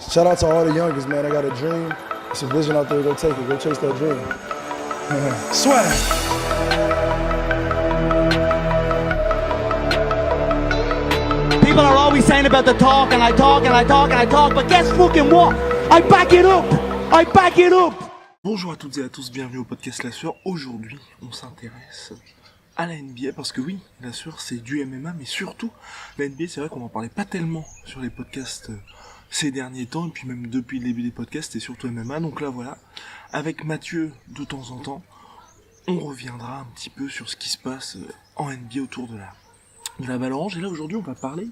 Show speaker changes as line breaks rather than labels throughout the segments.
Shout out to all the youngest, man. I got a dream. It's a vision out there. Go take it. Go chase that dream. Swag.
People are always saying about the talk, and I talk, and I talk, and I talk, but guess fucking what? I back it up! I back it up!
Bonjour à toutes et à tous, bienvenue au podcast La Sueur. Aujourd'hui, on s'intéresse à la NBA parce que oui, La Sueur c'est du MMA, mais surtout, la NBA c'est vrai qu'on en parlait pas tellement sur les podcasts ces derniers temps, et puis même depuis le début des podcasts, c'était surtout MMA. Donc là voilà, avec Mathieu de temps en temps, on reviendra un petit peu sur ce qui se passe en NBA autour de la balle orange. Et là aujourd'hui, on va parler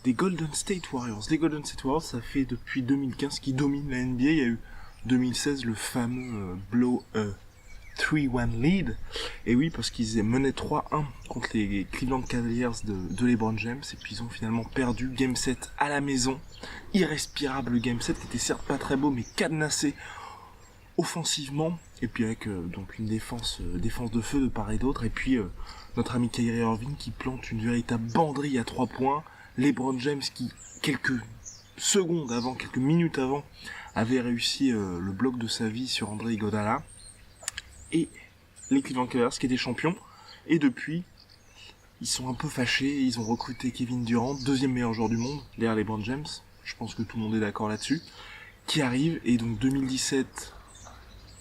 des Golden State Warriors. Les Golden State Warriors, ça fait depuis 2015 qu'ils dominent la NBA. Il y a eu 2016 le fameux blow 3-1 lead. Et oui, parce qu'ils menaient 3-1 contre les Cleveland Cavaliers de LeBron James. Et puis ils ont finalement perdu Game 7 à la maison. Irrespirable Game 7 qui était certes pas très beau, mais cadenassé offensivement. Et puis avec donc une défense de feu de part et d'autre. Et puis notre ami Kyrie Irving qui plante une véritable banderie à 3 points. LeBron James qui, quelques minutes avant, avait réussi le bloc de sa vie sur André Iguodala. Et les Cleveland Cavaliers qui étaient champions. Et depuis, ils sont un peu fâchés. Ils ont recruté Kevin Durant, deuxième meilleur joueur du monde, derrière LeBron James. Je pense que tout le monde est d'accord là-dessus. Qui arrive, et donc 2017,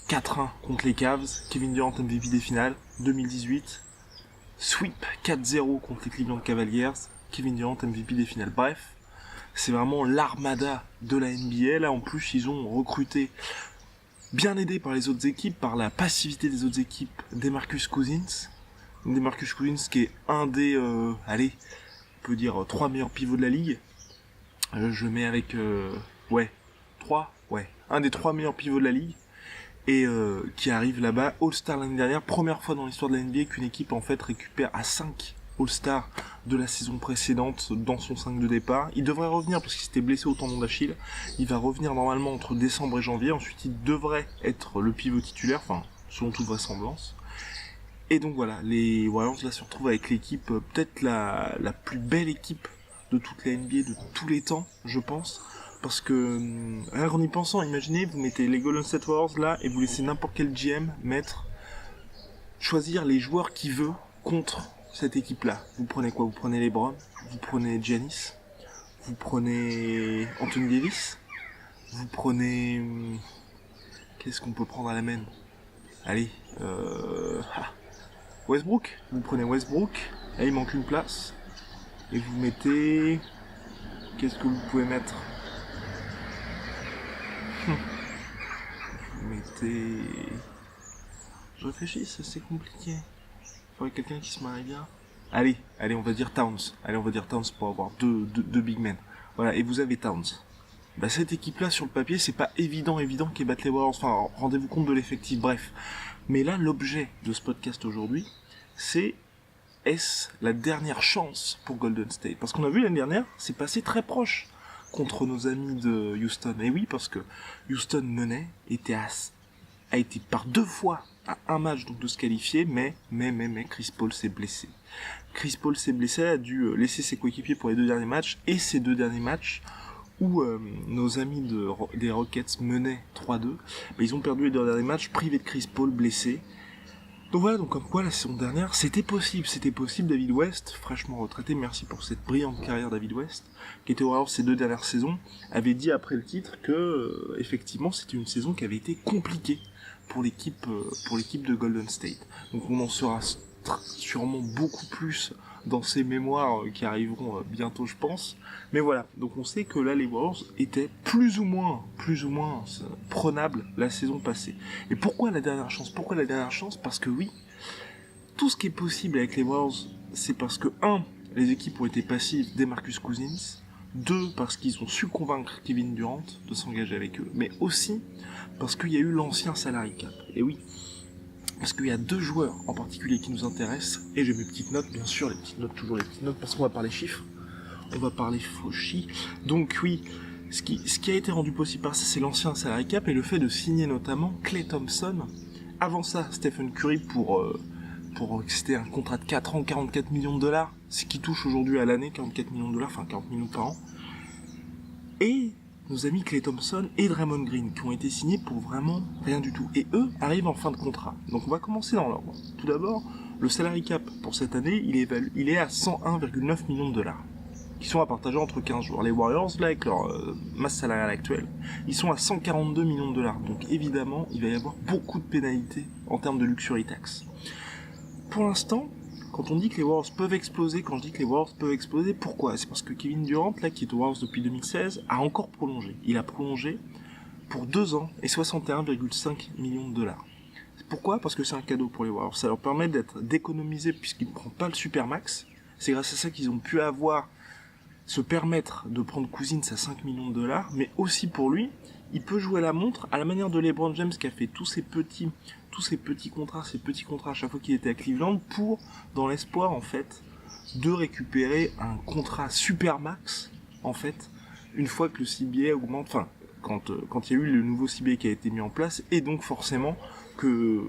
4-1 contre les Cavs. Kevin Durant MVP des finales. 2018, sweep 4-0 contre les Cleveland Cavaliers. Kevin Durant MVP des finales. Bref, c'est vraiment l'armada de la NBA. Là en plus ils ont recruté, bien aidé par les autres équipes, par la passivité des autres équipes, DeMarcus Cousins. DeMarcus Cousins qui est un des, on peut dire 3 meilleurs pivots de la ligue. Je mets avec, un des 3 meilleurs pivots de la ligue. Et qui arrive là-bas, All-Star l'année dernière, première fois dans l'histoire de la NBA qu'une équipe en fait récupère à 5 All-Star de la saison précédente dans son 5 de départ. Il devrait revenir parce qu'il s'était blessé au tendon d'Achille. Il va revenir normalement entre décembre et janvier. Ensuite, il devrait être le pivot titulaire, enfin, selon toute vraisemblance. Et donc voilà, les Warriors là se retrouvent avec l'équipe, peut-être la plus belle équipe de toute la NBA de tous les temps, je pense. Parce que, rien qu'en y pensant, imaginez, vous mettez les Golden State Warriors là et vous laissez n'importe quel GM choisir les joueurs qu'il veut contre cette équipe-là. Vous prenez quoi? Vous prenez LeBron, vous prenez Giannis, vous prenez Anthony Davis, vous prenez... Qu'est-ce qu'on peut prendre à la main? Allez, Westbrook. Vous prenez Westbrook, là il manque une place, et vous mettez... Qu'est-ce que vous pouvez mettre? Vous mettez... Je réfléchis, c'est compliqué. Il faudrait quelqu'un qui se marie bien. Allez, on va dire Towns. Pour avoir deux big men. Voilà, et vous avez Towns. Bah, cette équipe-là, sur le papier, c'est pas évident qu'ils battent les Warriors. Enfin, rendez-vous compte de l'effectif, bref. Mais là, l'objet de ce podcast aujourd'hui, c'est est-ce la dernière chance pour Golden State? Parce qu'on a vu l'année dernière, c'est passé très proche contre nos amis de Houston. Et oui, parce que Houston menait, a été par 2 fois à un match donc de se qualifier, mais Chris Paul s'est blessé. Chris Paul s'est blessé, a dû laisser ses coéquipiers pour les 2 derniers matchs, et ces 2 derniers matchs où nos amis des Rockets menaient 3-2, ils ont perdu les 2 derniers matchs, privés de Chris Paul, blessé. Donc voilà, donc comme quoi la saison dernière, c'était possible, David West, fraîchement retraité, merci pour cette brillante carrière David West, qui était au Warriors ces 2 dernières saisons, avait dit après le titre que, effectivement, c'était une saison qui avait été compliquée pour l'équipe de Golden State. Donc on en saura sûrement beaucoup plus dans ces mémoires qui arriveront bientôt, je pense. Mais voilà, donc on sait que là les Warriors étaient plus ou moins prenables la saison passée. Et pourquoi la dernière chance? Parce que oui, tout ce qui est possible avec les Warriors, c'est parce que 1, les équipes ont été passives des Marcus Cousins, 2, parce qu'ils ont su convaincre Kevin Durant de s'engager avec eux, mais aussi parce qu'il y a eu l'ancien salary cap. Et oui, parce qu'il y a 2 joueurs en particulier qui nous intéressent, et j'ai mes petites notes, bien sûr, toujours les petites notes, parce qu'on va parler chiffres, on va parler fauchi. Donc oui, ce qui a été rendu possible par ça, c'est l'ancien salary cap, et le fait de signer notamment Klay Thompson. Avant ça, Stephen Curry pour c'était un contrat de 4 ans, 44 millions de dollars, ce qui touche aujourd'hui à l'année 44 millions de dollars, enfin 40 millions par an. Et nos amis Klay Thompson et Draymond Green, qui ont été signés pour vraiment rien du tout. Et eux arrivent en fin de contrat. Donc on va commencer dans l'ordre. Tout d'abord, le salary cap pour cette année, il est à 101,9 millions de dollars, qui sont à partager entre 15 joueurs. Les Warriors, là, avec leur masse salariale actuelle, ils sont à 142 millions de dollars. Donc évidemment, il va y avoir beaucoup de pénalités en termes de luxury tax. Pour l'instant, quand on dit que les Warriors peuvent exploser, quand je dis que les Warriors peuvent exploser, pourquoi? C'est parce que Kevin Durant, là, qui est aux Warriors depuis 2016, a encore prolongé. Il a prolongé pour 2 ans et 61,5 millions de dollars. Pourquoi? Parce que c'est un cadeau pour les Warriors. Ça leur permet d'économiser puisqu'ils ne prennent pas le Supermax. C'est grâce à ça qu'ils ont pu se permettre de prendre Cousins à 5 millions de dollars, mais aussi pour lui, il peut jouer la montre à la manière de LeBron James qui a fait tous ces petits contrats à chaque fois qu'il était à Cleveland dans l'espoir, en fait, de récupérer un contrat Supermax, en fait, une fois que le CBA augmente, enfin, quand il y a eu le nouveau CBA qui a été mis en place, et donc forcément que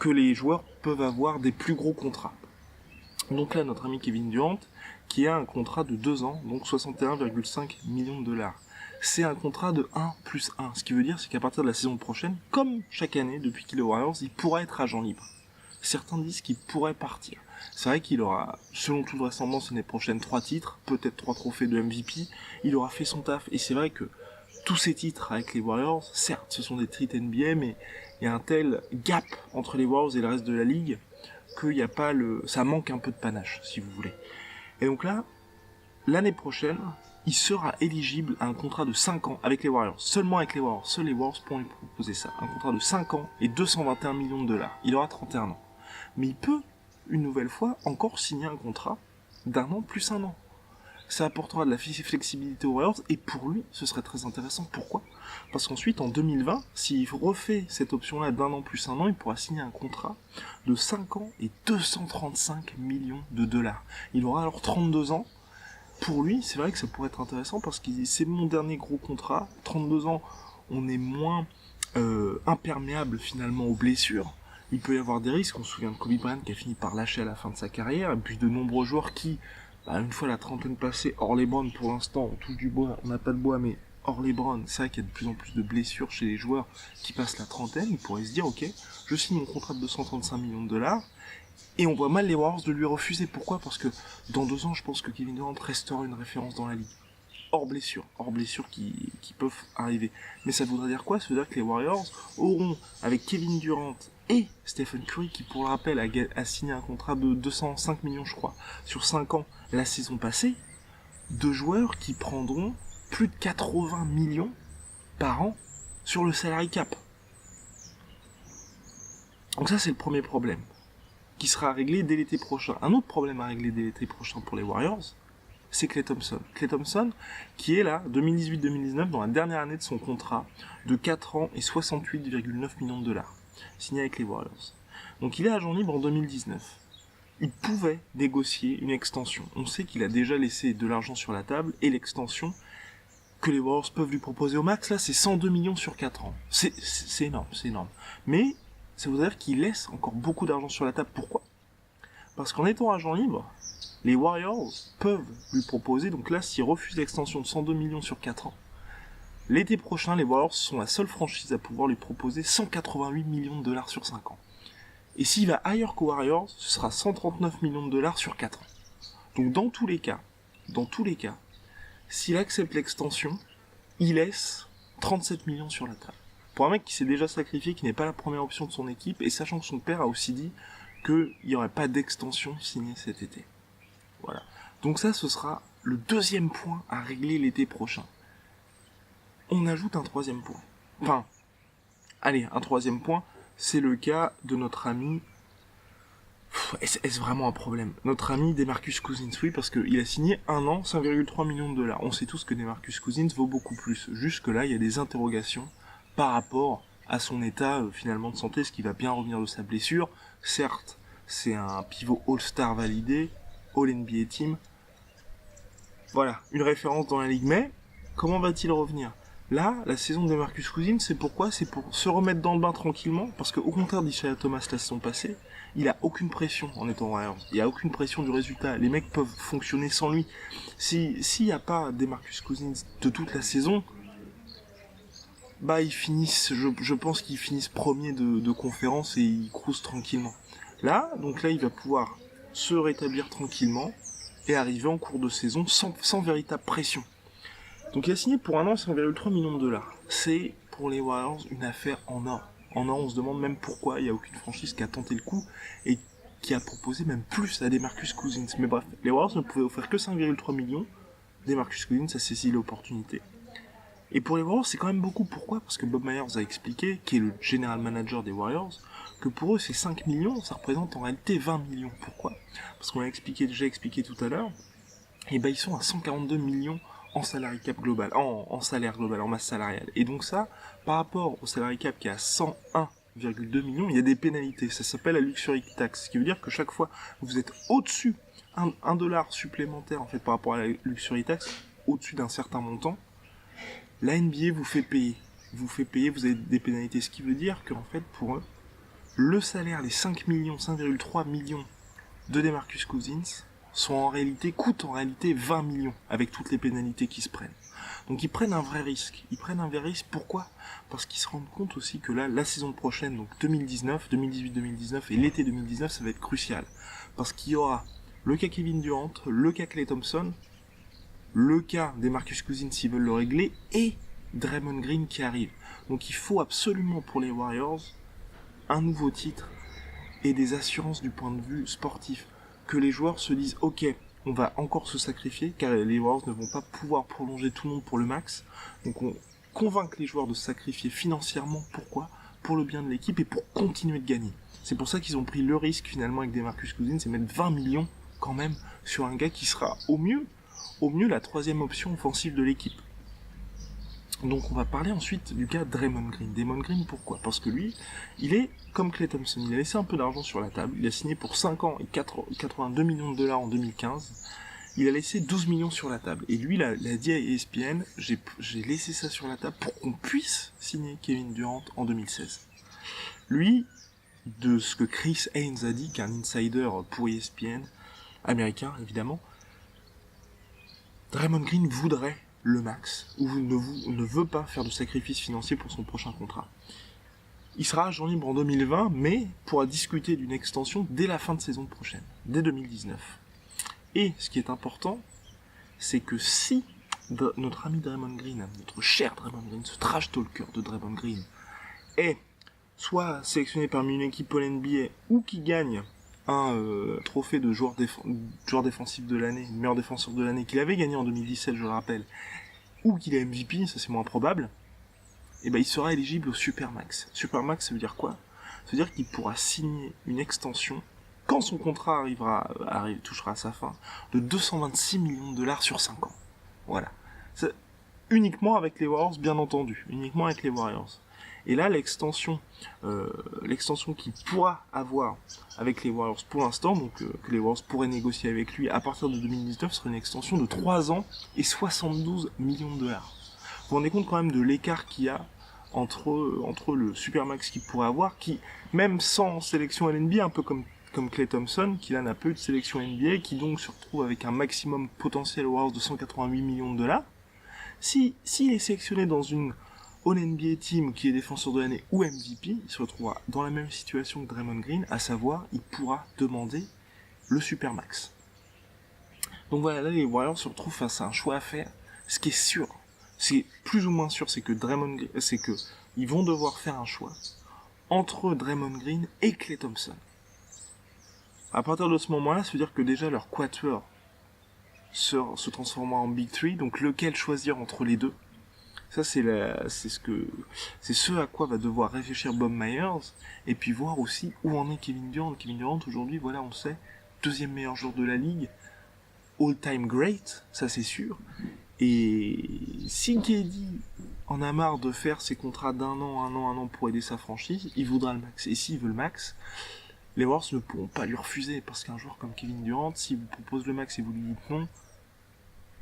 les joueurs peuvent avoir des plus gros contrats. Donc là, notre ami Kevin Durant, qui a un contrat de 2 ans, donc 61,5 millions de dollars. C'est un contrat de 1+1, ce qui veut dire c'est qu'à partir de la saison prochaine, comme chaque année depuis qu'il est aux Warriors, il pourra être agent libre. Certains disent qu'il pourrait partir. C'est vrai qu'il aura, selon toute vraisemblance, l'année prochaine 3 titres, peut-être 3 trophées de MVP, il aura fait son taf, et c'est vrai que tous ces titres avec les Warriors, certes, ce sont des titres NBA, mais il y a un tel gap entre les Warriors et le reste de la ligue, qu'il y a pas ça manque un peu de panache, si vous voulez. Et donc là, l'année prochaine, il sera éligible à un contrat de 5 ans avec les Warriors. Seulement avec les Warriors. Seuls les Warriors pourront lui proposer ça. Un contrat de 5 ans et 221 millions de dollars. Il aura 31 ans. Mais il peut, une nouvelle fois, encore signer un contrat d'1 an plus 1 an. Ça apportera de la flexibilité aux Warriors, et pour lui, ce serait très intéressant. Pourquoi? Parce qu'ensuite, en 2020, s'il refait cette option-là d'1 an plus 1 an, il pourra signer un contrat de 5 ans et 235 millions de dollars. Il aura alors 32 ans. Pour lui, c'est vrai que ça pourrait être intéressant, parce que c'est mon dernier gros contrat. 32 ans, on est moins imperméable finalement aux blessures. Il peut y avoir des risques. On se souvient de Kobe Bryant qui a fini par lâcher à la fin de sa carrière, et puis de nombreux joueurs qui, une fois la trentaine passée, hors LeBron pour l'instant, on touche du bois, on n'a pas de bois, mais hors LeBron, c'est vrai qu'il y a de plus en plus de blessures chez les joueurs qui passent la trentaine. Ils pourraient se dire, ok, je signe mon contrat de 235 millions de dollars, et on voit mal les Warriors de lui refuser. Pourquoi? Parce que dans 2 ans, je pense que Kevin Durant restera une référence dans la ligue. Hors blessures qui peuvent arriver. Mais ça voudrait dire quoi? Ça veut dire que les Warriors auront, avec Kevin Durant et Stephen Curry, qui pour le rappel a signé un contrat de 205 millions, je crois, sur 5 ans la saison passée, 2 joueurs qui prendront plus de 80 millions par an sur le salary cap. Donc ça, c'est le premier problème, qui sera réglé dès l'été prochain. Un autre problème à régler dès l'été prochain pour les Warriors, c'est Klay Thompson. Klay Thompson, qui est là, 2018-2019, dans la dernière année de son contrat de 4 ans et 68,9 millions de dollars, signé avec les Warriors. Donc il est agent libre en 2019. Il pouvait négocier une extension. On sait qu'il a déjà laissé de l'argent sur la table, et l'extension que les Warriors peuvent lui proposer au max, là, c'est 102 millions sur 4 ans. C'est énorme, c'est énorme. Mais ça veut dire qu'il laisse encore beaucoup d'argent sur la table. Pourquoi? Parce qu'en étant agent libre, les Warriors peuvent lui proposer, donc là, s'ils refusent l'extension de 102 millions sur 4 ans, l'été prochain, les Warriors sont la seule franchise à pouvoir lui proposer 188 millions de dollars sur 5 ans. Et s'il va ailleurs qu'aux Warriors, ce sera 139 millions de dollars sur 4 ans. Donc dans tous les cas, s'il accepte l'extension, il laisse 37 millions sur la table. Pour un mec qui s'est déjà sacrifié, qui n'est pas la première option de son équipe, et sachant que son père a aussi dit qu'il n'y aurait pas d'extension signée cet été. Voilà. Donc ça, ce sera le deuxième point à régler l'été prochain. On ajoute un troisième point. Enfin, allez, un troisième point, c'est le cas de notre ami... Est-ce vraiment un problème? Notre ami DeMarcus Cousins, oui, parce qu'il a signé 1 an, 5,3 millions de dollars. On sait tous que DeMarcus Cousins vaut beaucoup plus. Jusque-là, il y a des interrogations par rapport à son état finalement de santé, est-ce qu'il va bien revenir de sa blessure? Certes, c'est un pivot All-Star validé, All-NBA Team. Voilà, une référence dans la ligue, mais comment va-t-il revenir? Là, la saison de Marcus Cousins, c'est pourquoi? C'est pour se remettre dans le bain tranquillement, parce qu'au contraire d'Isaiah Thomas la saison passée, il a aucune pression en étant Warriors. Il y a aucune pression du résultat. Les mecs peuvent fonctionner sans lui. S'il y a pas des Marcus Cousins de toute la saison, bah ils finissent, je pense qu'ils finissent premier de conférence et ils cruisent tranquillement. Là, donc là, il va pouvoir se rétablir tranquillement et arriver en cours de saison sans véritable pression. Donc il a signé pour 1 an 5,3 millions de dollars. C'est pour les Warriors une affaire en or. En or, on se demande même pourquoi il n'y a aucune franchise qui a tenté le coup et qui a proposé même plus à des Marcus Cousins. Mais bref, les Warriors ne pouvaient offrir que 5,3 millions. Des Marcus Cousins a saisi l'opportunité. Et pour les Warriors, c'est quand même beaucoup. Pourquoi? Parce que Bob Myers a expliqué, qui est le general manager des Warriors, que pour eux, ces 5 millions, ça représente en réalité 20 millions. Pourquoi? Parce qu'on l'a déjà expliqué tout à l'heure, et ben ils sont à 142 millions en salary cap global, en salaire global, en masse salariale. Et donc ça, par rapport au salary cap qui est à 101,2 millions, il y a des pénalités. Ça s'appelle la luxury tax, ce qui veut dire que chaque fois que vous êtes au-dessus, un dollar supplémentaire en fait par rapport à la luxury tax, au-dessus d'un certain montant, la NBA vous fait payer. Vous avez des pénalités. Ce qui veut dire qu'en fait, pour eux, le salaire, les 5,3 millions de DeMarcus Cousins, coûtent en réalité 20 millions, avec toutes les pénalités qui se prennent. Donc ils prennent un vrai risque. Pourquoi? Parce qu'ils se rendent compte aussi que là, la saison prochaine, donc 2018-2019 et l'été 2019, ça va être crucial. Parce qu'il y aura le cas Kevin Durant, le cas Klay Thompson, le cas des Marcus Cousins s'ils veulent le régler, et Draymond Green qui arrive. Donc il faut absolument pour les Warriors un nouveau titre et des assurances du point de vue sportif. Que les joueurs se disent ok, on va encore se sacrifier, car les Warriors ne vont pas pouvoir prolonger tout le monde pour le max. Donc on convainc les joueurs de se sacrifier financièrement. Pourquoi? Pour le bien de l'équipe et pour continuer de gagner. C'est pour ça qu'ils ont pris le risque finalement avec des Marcus Cousins et mettre 20 millions quand même sur un gars qui sera au mieux la troisième option offensive de l'équipe. Donc on va parler ensuite du cas Draymond Green. Draymond Green, pourquoi? Parce que lui, il est comme Klay Thompson, il a laissé un peu d'argent sur la table, il a signé pour 5 ans et 82 millions de dollars en 2015, il a laissé 12 millions sur la table. Et lui, il a dit à ESPN, j'ai laissé ça sur la table pour qu'on puisse signer Kevin Durant en 2016. Lui, de ce que Chris Haynes a dit, qu'un insider pour ESPN, américain évidemment, Draymond Green voudrait le max, ou ne veut pas faire de sacrifice financier pour son prochain contrat. Il sera agent libre en 2020, mais pourra discuter d'une extension dès la fin de saison prochaine, dès 2019. Et ce qui est important, c'est que si notre ami Draymond Green, notre cher Draymond Green, ce trash talker de Draymond Green, est soit sélectionné parmi une équipe All-NBA ou qui gagne un trophée de joueur défensif de l'année, meilleur défenseur de l'année, qu'il avait gagné en 2017, je le rappelle, ou qu'il est MVP, ça c'est moins probable, et ben il sera éligible au Supermax. Supermax, ça veut dire quoi? Ça veut dire qu'il pourra signer une extension, quand son contrat touchera à sa fin, de 226 millions de dollars sur 5 ans. Voilà. C'est uniquement avec les Warriors, bien entendu. Uniquement avec les Warriors. Et là, l'extension qu'il pourra avoir avec les Warriors pour l'instant, donc que les Warriors pourraient négocier avec lui à partir de 2019, serait une extension de 3 ans et 72 millions de dollars. Vous vous rendez compte quand même de l'écart qu'il y a entre le Supermax qu'il pourrait avoir, qui, même sans sélection LNB, un peu comme Klay Thompson, qui là n'a pas eu de sélection NBA, qui donc se retrouve avec un maximum potentiel aux Warriors de 188 millions de dollars. S'il est sélectionné dans une All-NBA Team qui est défenseur de l'année ou MVP, il se retrouvera dans la même situation que Draymond Green, à savoir, il pourra demander le Supermax. Donc voilà, là les Warriors se retrouvent face à un choix à faire. Ce qui est sûr, c'est plus ou moins sûr, c'est que ils vont devoir faire un choix entre Draymond Green et Klay Thompson. À partir de ce moment-là, ça veut dire que déjà leur quatuor se transformera en Big Three, donc lequel choisir entre les deux. Ça c'est ce à quoi va devoir réfléchir Bob Myers, et puis voir aussi où en est Kevin Durant. Kevin Durant aujourd'hui, voilà, on sait, deuxième meilleur joueur de la ligue, all-time great, ça c'est sûr. Et si KD en a marre de faire ses contrats d'un an pour aider sa franchise, il voudra le max. Et s'il veut le max, les Warriors ne pourront pas lui refuser, parce qu'un joueur comme Kevin Durant, s'il vous propose le max et vous lui dites non,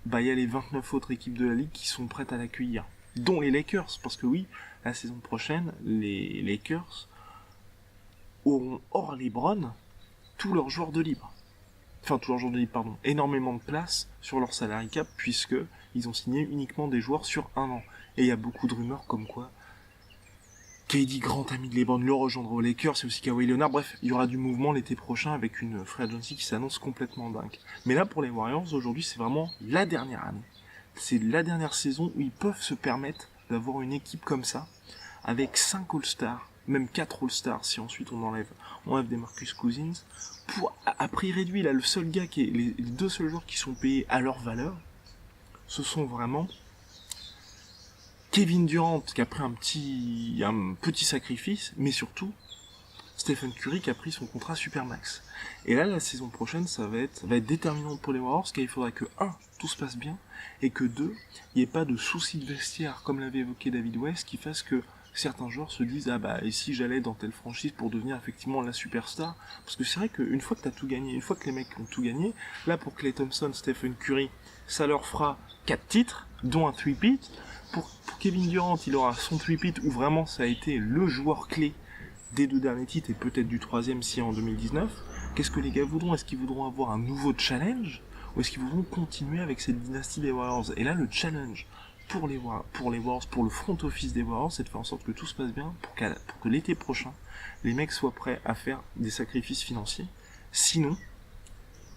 bah il y a les 29 autres équipes de la ligue qui sont prêtes à l'accueillir. dont les Lakers, parce que oui, la saison prochaine, les Lakers auront hors LeBron tous leurs joueurs de libre. Enfin, tous leurs joueurs de libre, pardon. Énormément de place sur leur salary cap, puisque ils ont signé uniquement des joueurs sur 1 an. Et il y a beaucoup de rumeurs comme quoi KD, grand ami de LeBron, le rejoindra aux Lakers, c'est aussi Kawhi Leonard. Bref, il y aura du mouvement l'été prochain avec une free agency qui s'annonce complètement dingue. Mais là, pour les Warriors, aujourd'hui, c'est vraiment la dernière année. C'est la dernière saison où ils peuvent se permettre d'avoir une équipe comme ça, avec 5 All-Stars, même 4 All-Stars, si ensuite on enlève des Marcus Cousins, pour, à prix réduit, là, le seul gars les 2 seuls joueurs qui sont payés à leur valeur, ce sont vraiment Kevin Durant, qui a pris un petit sacrifice, mais surtout, Stephen Curry, qui a pris son contrat Supermax. Et là, la saison prochaine, ça va être déterminant pour les Warriors, car il faudra que, 1, tout se passe bien, et que 2, il n'y ait pas de soucis de vestiaire, comme l'avait évoqué David West, qui fasse que certains joueurs se disent, ah bah, et si j'allais dans telle franchise pour devenir effectivement la superstar? Parce que c'est vrai qu'une fois que t'as tout gagné, une fois que les mecs ont tout gagné, là, pour Klay Thompson, Stephen Curry, ça leur fera 4 titres, dont un 3-peat. Pour Kevin Durant, il aura son 3-peat, où vraiment ça a été le joueur clé des 2 derniers titres, et peut-être du 3e si en 2019. Qu'est-ce que les gars voudront? Est-ce qu'ils voudront avoir un nouveau challenge? Ou est-ce qu'ils voudront continuer avec cette dynastie des Warriors? Et là, le challenge pour les Warriors, pour le front office des Warriors, c'est de faire en sorte que tout se passe bien, pour que l'été prochain, les mecs soient prêts à faire des sacrifices financiers. Sinon,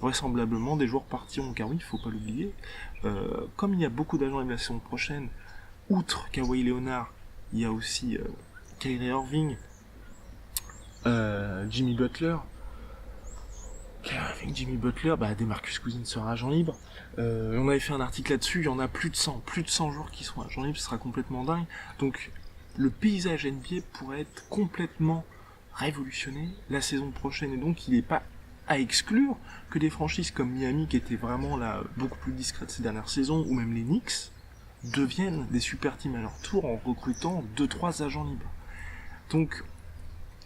vraisemblablement, des joueurs partiront, car oui, il faut pas l'oublier. Comme il y a beaucoup d'agents de la saison prochaine, outre Kawhi Leonard, il y a aussi Kyrie Irving, Jimmy Butler, DeMarcus Cousins sera agent libre. On avait fait un article là-dessus, il y en a plus de 100 joueurs qui sont agents libres, ce sera complètement dingue. Donc, le paysage NBA pourrait être complètement révolutionné la saison prochaine, et donc il n'est pas à exclure que des franchises comme Miami, qui étaient vraiment là beaucoup plus discrètes ces dernières saisons, ou même les Knicks, deviennent des super teams à leur tour en recrutant 2-3 agents libres. Donc,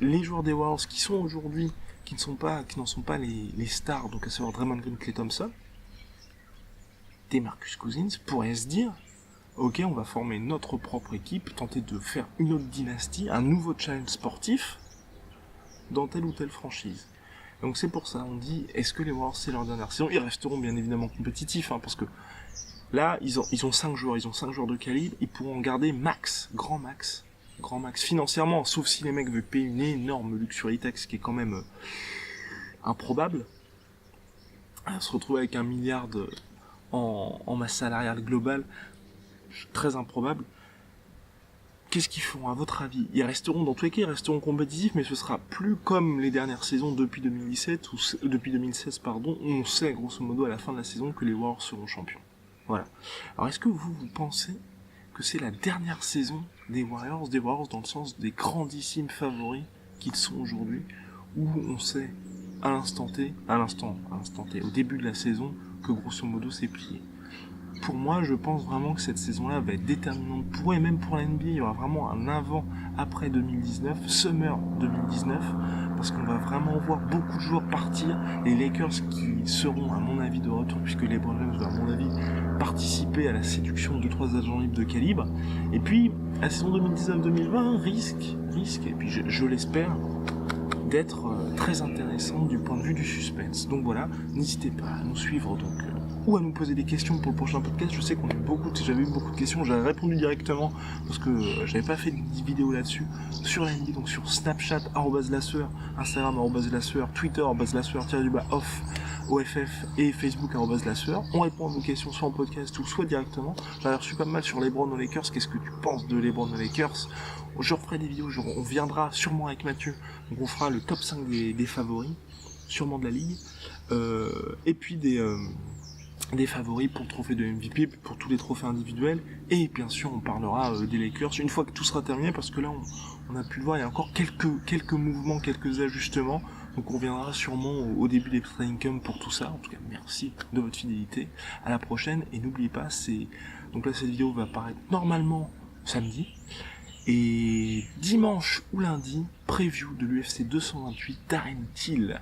les joueurs des Warriors qui sont aujourd'hui, qui n'en sont pas les stars, donc à savoir Draymond Green, Klay Thompson, DeMarcus Cousins, pourraient se dire, ok, on va former notre propre équipe, tenter de faire une autre dynastie, un nouveau challenge sportif, dans telle ou telle franchise. Donc c'est pour ça, on dit, est-ce que les Warriors c'est leur dernière saison? Ils resteront bien évidemment compétitifs, parce que là, ils ont 5 joueurs, de calibre, ils pourront en garder grand max, financièrement, sauf si les mecs veulent payer une énorme luxury tax, qui est quand même improbable. Se retrouver avec 1 milliard en masse salariale globale, très improbable. Qu'est-ce qu'ils font, à votre avis? Ils resteront, dans tous les cas, ils resteront compétitifs, mais ce sera plus comme les dernières saisons depuis 2017, ou depuis 2016, pardon, où on sait, grosso modo, à la fin de la saison, que les Warriors seront champions. Voilà. Alors, est-ce que vous pensez que c'est la dernière saison des Warriors dans le sens des grandissimes favoris qu'ils sont aujourd'hui, où on sait, à l'instant T, au début de la saison, que grosso modo c'est plié? Pour moi, je pense vraiment que cette saison-là va être déterminante pour eux, et même pour la NBA. Il y aura vraiment un avant-après 2019, Summer 2019, parce qu'on va vraiment voir beaucoup de joueurs partir. Les Lakers qui seront, à mon avis, de retour, puisque LeBron James va, à mon avis, participer à la séduction de 2-3 agents libres de calibre. Et puis, la saison 2019-2020 risque, et puis je l'espère, d'être très intéressante du point de vue du suspense. Donc voilà, n'hésitez pas à nous suivre ou à nous poser des questions pour le prochain podcast. Je sais j'avais eu beaucoup de questions, j'avais répondu directement parce que j'avais pas fait de vidéo là-dessus sur la NBA, donc sur Snapchat @lasseur, Instagram @lasseur, Twitter @lasseur_off OFF et Facebook @lasseur. On répond à vos questions soit en podcast ou soit directement. J'avais reçu pas mal sur LeBron aux Lakers. Qu'est-ce que tu penses de LeBron aux Lakers? Je referai des vidéos, on viendra sûrement avec Mathieu, donc on fera le top 5 des favoris, sûrement de la ligue, et puis des favoris pour le trophée de MVP, pour tous les trophées individuels, et bien sûr on parlera des Lakers une fois que tout sera terminé, parce que là on a pu le voir, il y a encore quelques mouvements, quelques ajustements, donc on reviendra sûrement au début des training camps pour tout ça. En tout cas, merci de votre fidélité, à la prochaine, et n'oubliez pas, donc là cette vidéo va apparaître normalement samedi, et dimanche ou lundi, preview de l'UFC 228, Darren Till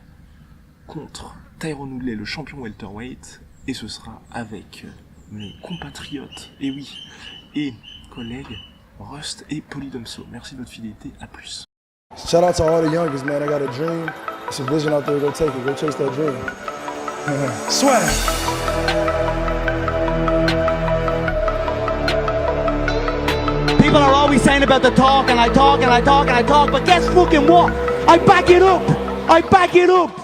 contre Tyron Woodley, le champion welterweight, et ce sera avec mes compatriotes, et collègues Rust et Polydomso. Merci de votre fidélité, à plus.
Shout out to all the youngest, man. I got a dream. It's a vision out there. Go take it. Go chase that dream. Swag.
People are always saying about the talk, and I talk, and I talk, and I talk, but guess fucking what? I back it up! I back it up!